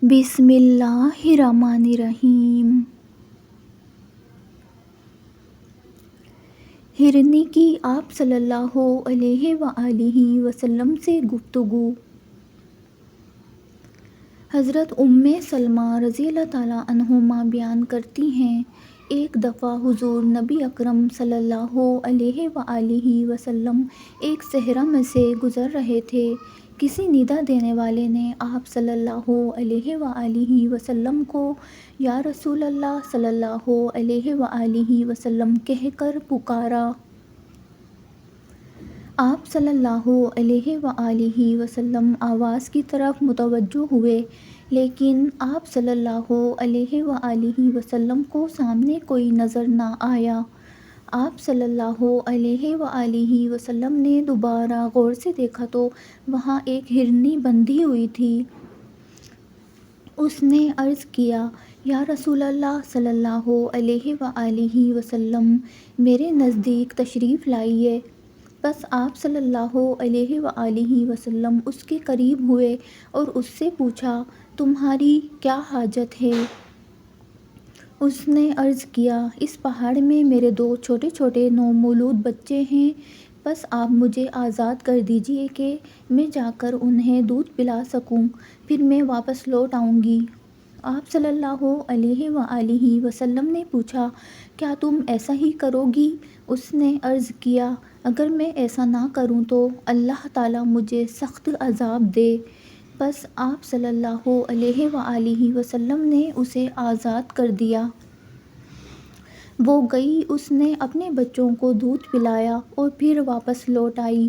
بسم اللہ الرحمن الرحیم۔ ہرنی کی آپ صلی اللہ علیہ وآلہ وسلم سے گفتگو۔ حضرت سلمہ رضی اللہ تعالیٰ عنہما بیان کرتی ہیں، ایک دفعہ حضور نبی اکرم صلی اللہ علیہ وآلہ وسلم ایک صحرا میں سے گزر رہے تھے۔ کسی ندا دینے والے نے آپ صلی اللہ علیہ وآلہ وسلم کو یا رسول اللہ صلی اللہ علیہ وآلہ وسلم کہہ کر پکارا۔ آپ صلی اللہ علیہ وآلہ وسلم آواز کی طرف متوجہ ہوئے، لیکن آپ صلی اللہ علیہ وآلہ وسلم کو سامنے کوئی نظر نہ آیا۔ آپ صلی اللہ علیہ وآلہ وسلم نے دوبارہ غور سے دیکھا تو وہاں ایک ہرنی بندھی ہوئی تھی۔ اس نے عرض کیا، یا رسول اللہ صلی اللہ علیہ وآلہ وسلم، میرے نزدیک تشریف لائیے۔ بس آپ صلی اللہ علیہ وآلہ وسلم اس کے قریب ہوئے اور اس سے پوچھا، تمہاری کیا حاجت ہے؟ اس نے عرض کیا، اس پہاڑ میں میرے 2 چھوٹے چھوٹے نومولود بچے ہیں، بس آپ مجھے آزاد کر دیجیے کہ میں جا کر انہیں دودھ پلا سکوں، پھر میں واپس لوٹ آؤں گی۔ آپ صلی اللہ علیہ وآلہ وسلم نے پوچھا، کیا تم ایسا ہی کرو گی؟ اس نے عرض کیا، اگر میں ایسا نہ کروں تو اللہ تعالیٰ مجھے سخت عذاب دے۔ بس آپ صلی اللہ علیہ وآلہ وسلم نے اسے آزاد کر دیا۔ وہ گئی، اس نے اپنے بچوں کو دودھ پلایا اور پھر واپس لوٹ آئی۔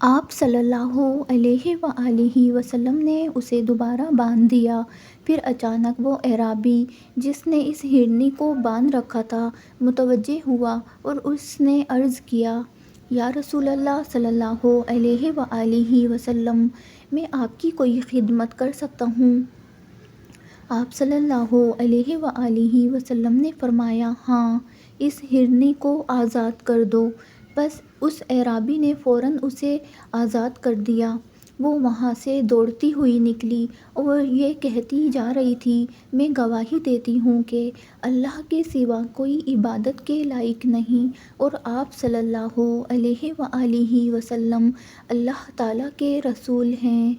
آپ صلی اللہ علیہ وآلہ وسلم نے اسے دوبارہ باندھ دیا۔ پھر اچانک وہ اعرابی جس نے اس ہرنی کو باندھ رکھا تھا متوجہ ہوا اور اس نے عرض کیا، یا رسول اللہ صلی اللہ علیہ وآلہ وسلم، میں آپ کی کوئی خدمت کر سکتا ہوں؟ آپ صلی اللہ علیہ وآلہ وسلم نے فرمایا، ہاں، اس ہرنی کو آزاد کر دو۔ بس اس اعرابی نے فوراً اسے آزاد کر دیا۔ وہ وہاں سے دوڑتی ہوئی نکلی اور یہ کہتی جا رہی تھی، میں گواہی دیتی ہوں کہ اللہ کے سوا کوئی عبادت کے لائق نہیں اور آپ صلی اللہ علیہ وآلہ وسلم اللہ تعالیٰ کے رسول ہیں۔